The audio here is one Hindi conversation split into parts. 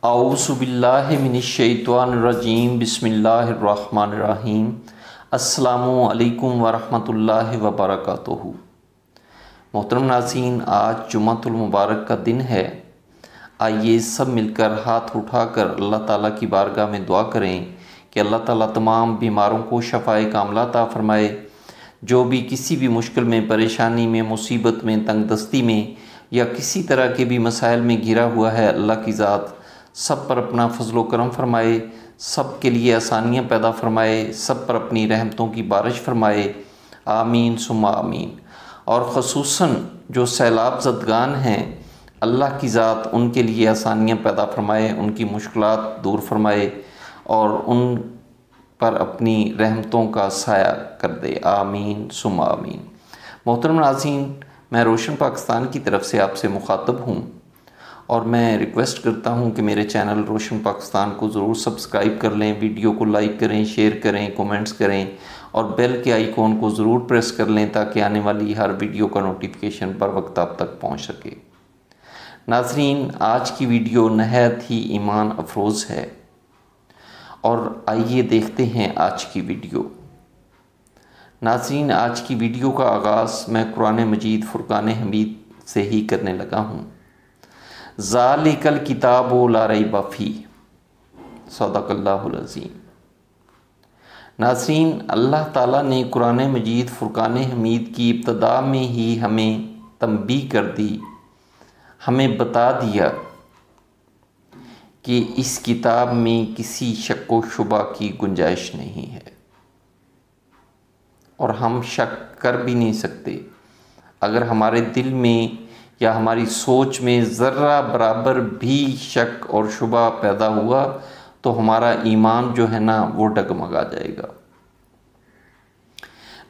औज़ु बिल्लाहि मिनश्शैतानिर्रजीम बिस्मिल्लाहिर्रहमानिर्रहीम। अस्सलामु अलैकुम वरहमतुल्लाहि वबरकातुहू। मोहतरम नाज़रीन, आज जुम्मतुल मुबारक का दिन है। आइए सब मिलकर हाथ उठाकर अल्लाह ताला की बारगाह में दुआ करें कि अल्लाह ताला तमाम बीमारों को शफ़ाए कामिला अता फ़रमाए। जो भी किसी भी मुश्किल में, परेशानी में, मुसीबत में, तंगदस्ती में या किसी तरह के भी मसाइल में घिरा हुआ है, अल्लाह की ज़ात सब पर अपना फजलो करम फरमाए, सब के लिए आसानियाँ पैदा फरमाए, सब पर अपनी रहमतों की बारिश फरमाए। आमीन सुम्मा आमीन। और ख़ुसूसन जो सैलाब ज़दगान हैं, अल्लाह की ज़ात उनके लिए आसानियाँ पैदा फरमाए, उनकी मुश्किलात दूर फरमाए और उन पर अपनी रहमतों का साया कर दे। आमीन सुम्मा आमीन। मोहतरम नाज़रीन, मैं रोशन पाकिस्तान की तरफ से आपसे मुखातब हूँ और मैं रिक्वेस्ट करता हूं कि मेरे चैनल रोशन पाकिस्तान को ज़रूर सब्सक्राइब कर लें, वीडियो को लाइक करें, शेयर करें, कमेंट्स करें और बेल के आइकॉन को ज़रूर प्रेस कर लें ताकि आने वाली हर वीडियो का नोटिफिकेशन बर वक्त आप तक पहुंच सके। नाज़रीन, आज की वीडियो नहायत ही ईमान अफरोज़ है और आइए देखते हैं आज की वीडियो। नाज़रीन, आज की वीडियो का आगाज़ मैं कुरान मजीद फुरकान हमीद से ही करने लगा हूँ। ज़ालिकल किताबु ला रैब फीह, सदक़ल्लाहुल अज़ीम। नाज़रीन, अल्लाह ताला ने कुरान मजीद फुरकान हमीद की इब्तदा में ही हमें तंबीह कर दी, हमें बता दिया कि इस किताब में किसी शक व शुबा की गुंजाइश नहीं है और हम शक कर भी नहीं सकते। अगर हमारे दिल में या हमारी सोच में ज़र्रा बराबर भी शक और शुबा पैदा हुआ तो हमारा ईमान जो है ना वो डगमगा जाएगा।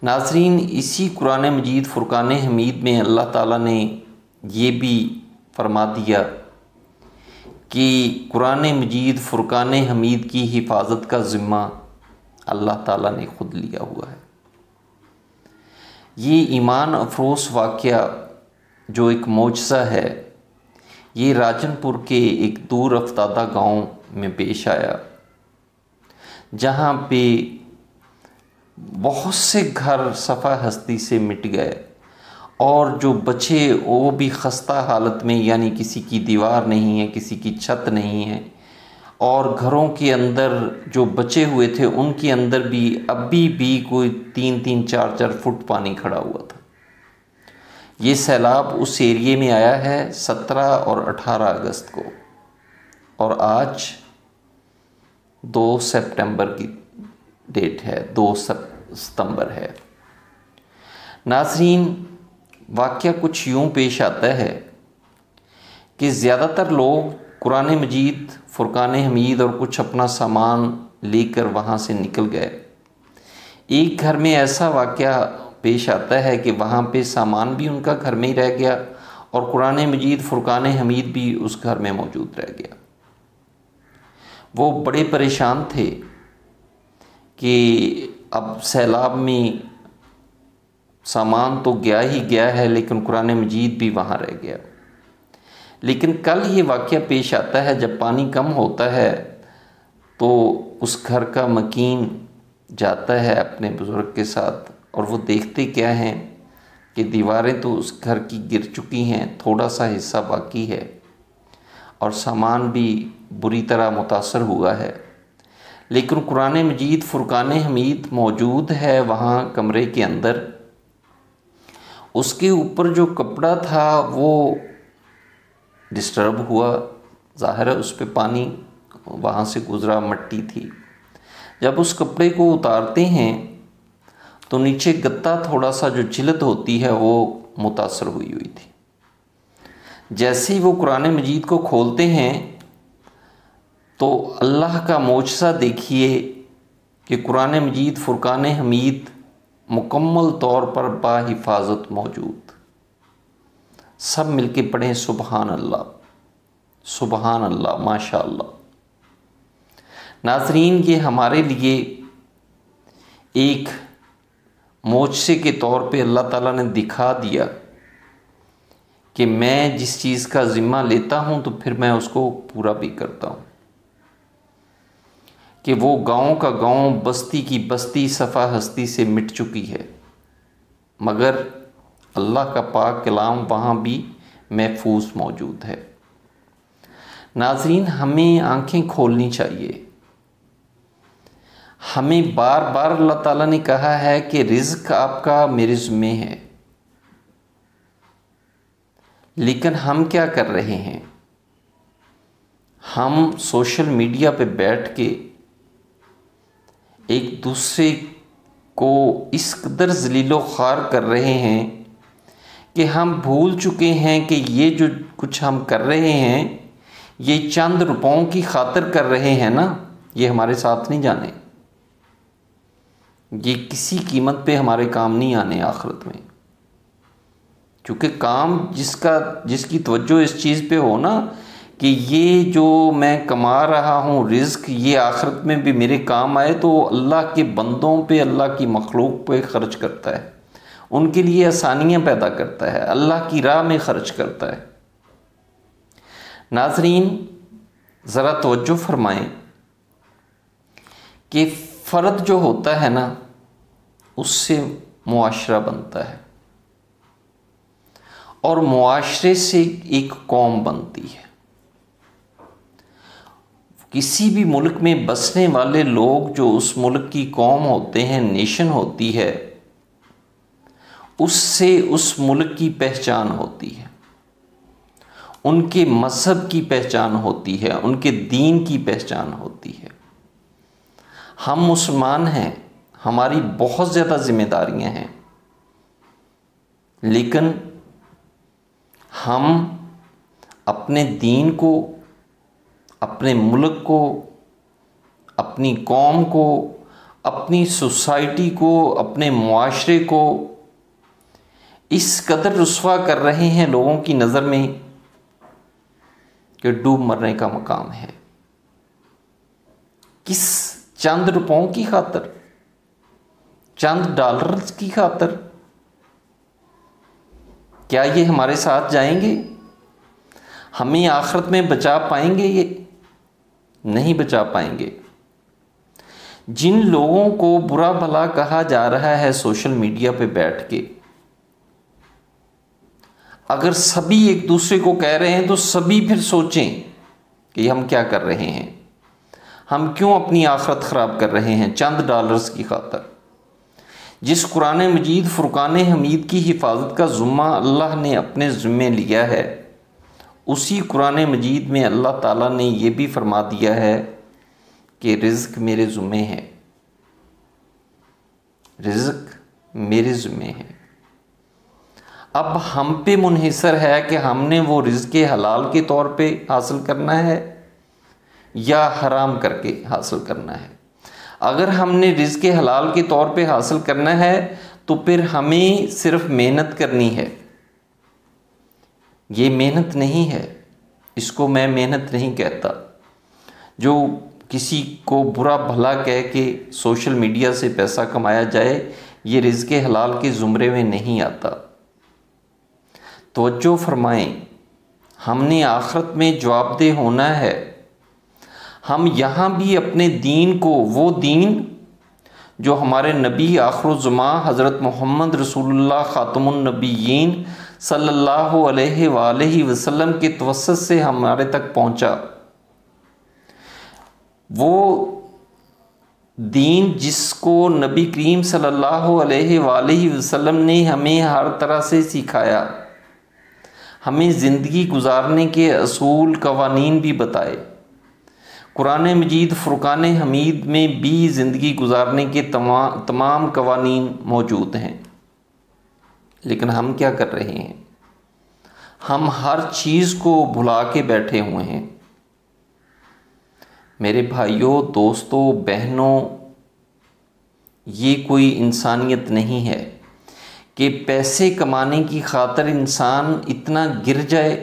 नाज़रीन, इसी कुरान मजीद फुरकान हमीद में अल्लाह ताला ने ये भी फरमा दिया कि कुरान मजीद फुरकान हमीद की हिफाजत का ज़िम्मा अल्लाह ताला ने ख़ुद लिया हुआ है। ये ईमान अफरोज़ वाक़या जो एक मौजज़ा है, ये राजनपुर के एक दूर अफ्तादा गांव में पेश आया, जहां पे बहुत से घर सफ़ा हस्ती से मिट गए और जो बचे वो भी खस्ता हालत में, यानी किसी की दीवार नहीं है, किसी की छत नहीं है और घरों के अंदर जो बचे हुए थे उनके अंदर भी अभी भी कोई 3-3, 4-4 फुट पानी खड़ा हुआ था। ये सैलाब उस एरिए में आया है 17 और 18 अगस्त को और आज 2 सितंबर की डेट है, 2 सितंबर है। नाज़रीन, वाक़या कुछ यूँ पेश आता है कि ज़्यादातर लोग कुरान मजीद फुरकान हमीद और कुछ अपना सामान लेकर वहाँ से निकल गए। एक घर में ऐसा वाक़या पेश आता है कि वहाँ पे सामान भी उनका घर में ही रह गया और कुरान मजीद फुरकान हमीद भी उस घर में मौजूद रह गया। वो बड़े परेशान थे कि अब सैलाब में सामान तो गया ही गया है लेकिन कुरान मजीद भी वहाँ रह गया। लेकिन कल ये वाक़या पेश आता है, जब पानी कम होता है तो उस घर का मकीन जाता है अपने बुज़ुर्ग के साथ और वो देखते क्या हैं कि दीवारें तो उस घर की गिर चुकी हैं, थोड़ा सा हिस्सा बाकी है और सामान भी बुरी तरह मुतासर हुआ है, लेकिन कुरान मजीद फुरकान हमीद मौजूद है वहाँ कमरे के अंदर। उसके ऊपर जो कपड़ा था वो डिस्टर्ब हुआ, ज़ाहिर है उस पर पानी वहाँ से गुज़रा, मट्टी थी। जब उस कपड़े को उतारते हैं तो नीचे गत्ता थोड़ा सा जो जिल्द होती है वो मुतासर हुई थी। जैसे ही वो कुरान मजीद को खोलते हैं तो अल्लाह का मौजज़ा देखिए कि कुरान मजीद फुरकान हमीद मुकम्मल तौर पर बाहिफाजत मौजूद। सब मिलके पढ़ें सुबहान अल्लाह, सुबहान अल्लाह, माशा अल्लाह। नाज़रीन, ये हमारे लिए एक मौजज़े के तौर पे अल्लाह ताला ने दिखा दिया कि मैं जिस चीज़ का ज़िम्मा लेता हूँ तो फिर मैं उसको पूरा भी करता हूँ, कि वो गांव का गांव, बस्ती की बस्ती सफ़ा हस्ती से मिट चुकी है, मगर अल्लाह का पाक कलाम वहाँ भी महफूज मौजूद है। नाज़रीन, हमें आंखें खोलनी चाहिए। हमें बार बार अल्लाह ताला ने कहा है कि रिज़्क आपका मेरे ज़िम्मे है, लेकिन हम क्या कर रहे हैं? हम सोशल मीडिया पे बैठ के एक दूसरे को इस कदर ज़लीलो ख़ार कर रहे हैं कि हम भूल चुके हैं कि ये जो कुछ हम कर रहे हैं ये चंद रुपयों की खातिर कर रहे हैं ना, ये हमारे साथ नहीं जाने, ये किसी कीमत पे हमारे काम नहीं आने आखिरत में। क्योंकि काम जिसकी तवज्जो इस चीज़ पे हो ना कि ये जो मैं कमा रहा हूँ रिज़्क, ये आखिरत में भी मेरे काम आए, तो अल्लाह के बंदों पे, अल्लाह की मखलूक पे ख़र्च करता है, उनके लिए आसानियाँ पैदा करता है, अल्लाह की राह में ख़र्च करता है। नाज़रीन, ज़रा तवज्जो फरमाएं कि फ़र्द जो होता है ना, उससे मुआशरा बनता है और मुआशरे से एक कौम बनती है। किसी भी मुल्क में बसने वाले लोग जो उस मुल्क की कौम होते हैं, नेशन होती है, उससे उस मुल्क की पहचान होती है, उनके मज़हब की पहचान होती है, उनके दीन की पहचान होती है। हम मुसलमान हैं, हमारी बहुत ज़्यादा जिम्मेदारियां हैं, लेकिन हम अपने दीन को, अपने मुल्क को, अपनी कौम को, अपनी सोसाइटी को, अपने मुआशरे को इस कदर रुस्वा कर रहे हैं लोगों की नज़र में कि डूब मरने का मकाम है। किस चंद रुपयों की खातिर, चंद डॉलर्स की खातिर? क्या ये हमारे साथ जाएंगे? हमें आखिरत में बचा पाएंगे? ये नहीं बचा पाएंगे। जिन लोगों को बुरा भला कहा जा रहा है सोशल मीडिया पे बैठ के, अगर सभी एक दूसरे को कह रहे हैं तो सभी फिर सोचें कि हम क्या कर रहे हैं, हम क्यों अपनी आखिरत ख़राब कर रहे हैं चंद डॉलर्स की खातिर। जिस कुरान मजीद फुरकान हमीद की हिफाजत का ज़िम्मा अल्लाह ने अपने ज़िम्मे लिया है, उसी कुरान मजीद में अल्लाह ताला ने यह भी फरमा दिया है कि रिज़्क मेरे ज़िम्मे है, रिज़्क मेरे ज़िम्मे है। अब हम पे मुनहिसर है कि हमने वो रिज़्क हलाल के तौर पे हासिल करना है या हराम करके हासिल करना है। अगर हमने रिज़्क हलाल के तौर पे हासिल करना है तो फिर हमें सिर्फ मेहनत करनी है। ये मेहनत नहीं है, इसको मैं मेहनत नहीं कहता। जो किसी को बुरा भला कह के सोशल मीडिया से पैसा कमाया जाए, ये रिज़्क हलाल के ज़ुमरे में नहीं आता। तवज्जो फरमाएं, हमने आखिरत में जवाबदेह होना है। हम यहाँ भी अपने दीन को, वो दीन जो हमारे नबी आखिरुज़्ज़मा हज़रत मोहम्मद रसूलुल्लाह ख़ातमुन नबिय्यीन सल्लल्लाहु अलैहि वसल्लम के तवस्सुत से हमारे तक पहुँचा, वो दीन जिसको नबी करीम सल्लल्लाहु अलैहि वसल्लम ने हमें हर तरह से सिखाया, हमें ज़िंदगी गुजारने के असूल कवानीन भी बताए। कुरान मजीद फुरकान हमीद में भी ज़िंदगी गुजारने के तमाम कवानीन मौजूद हैं, लेकिन हम क्या कर रहे हैं? हम हर चीज़ को भुला के बैठे हुए हैं। मेरे भाइयों, दोस्तों, बहनों, ये कोई इंसानियत नहीं है कि पैसे कमाने की खातिर इंसान इतना गिर जाए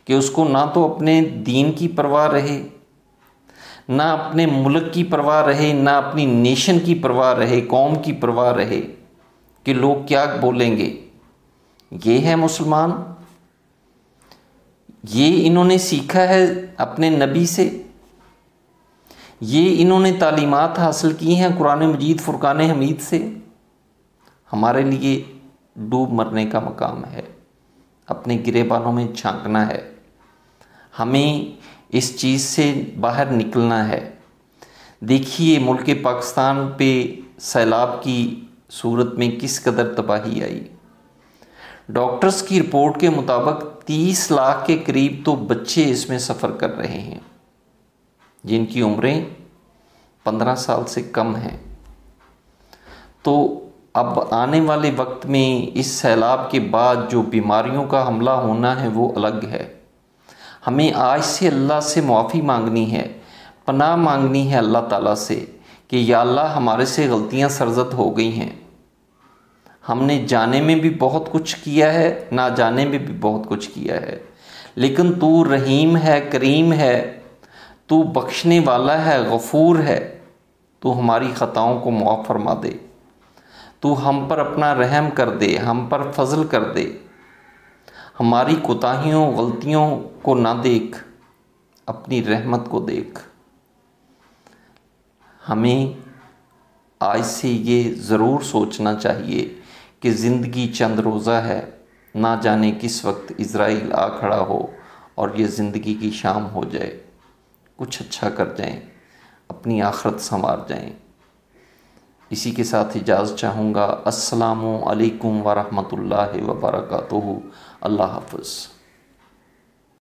कि उसको ना तो अपने दीन की परवाह रहे, ना अपने मुल्क की परवाह रहे, ना अपनी नेशन की परवाह रहे, कौम की परवाह रहे कि लोग क्या बोलेंगे। ये है मुसलमान? ये इन्होंने सीखा है अपने नबी से, ये इन्होंने तालीमात हासिल की हैं कुरान मजीद फुरकान हमीद से। हमारे लिए डूब मरने का मकाम है, अपने गिरेबानों में झांकना है, हमें इस चीज़ से बाहर निकलना है। देखिए मुल्क पाकिस्तान पे सैलाब की सूरत में किस कदर तबाही आई। डॉक्टर्स की रिपोर्ट के मुताबिक 30 लाख के करीब तो बच्चे इसमें सफ़र कर रहे हैं जिनकी उम्रें 15 साल से कम हैं। तो अब आने वाले वक्त में इस सैलाब के बाद जो बीमारियों का हमला होना है वो अलग है। हमें आज से अल्लाह से मुआफ़ी मांगनी है, पनाह मांगनी है अल्लाह ताला से कि या अल्लाह हमारे से गलतियां सरज़द हो गई हैं, हमने जाने में भी बहुत कुछ किया है, ना जाने में भी बहुत कुछ किया है, लेकिन तू रहीम है, करीम है, तू बख्शने वाला है, गफ़ूर है, तू हमारी ख़ताओं को मुआफ़ फरमा दे, तू हम पर अपना रहम कर दे, हम पर फजल कर दे, हमारी कोताहियों गलतियों को ना देख, अपनी रहमत को देख। हमें आज से ये ज़रूर सोचना चाहिए कि ज़िंदगी चंद रोज़ा है, ना जाने किस वक्त इज़राइल आ खड़ा हो और ये ज़िंदगी की शाम हो जाए। कुछ अच्छा कर जाएं, अपनी आखिरत संवार जाएं। इसी के साथ इजाज़त चाहूँगा। अस्सलामु अलैकुम व रहमतुल्लाहि व बरकातुहू। अल्लाह हाफ़िज़।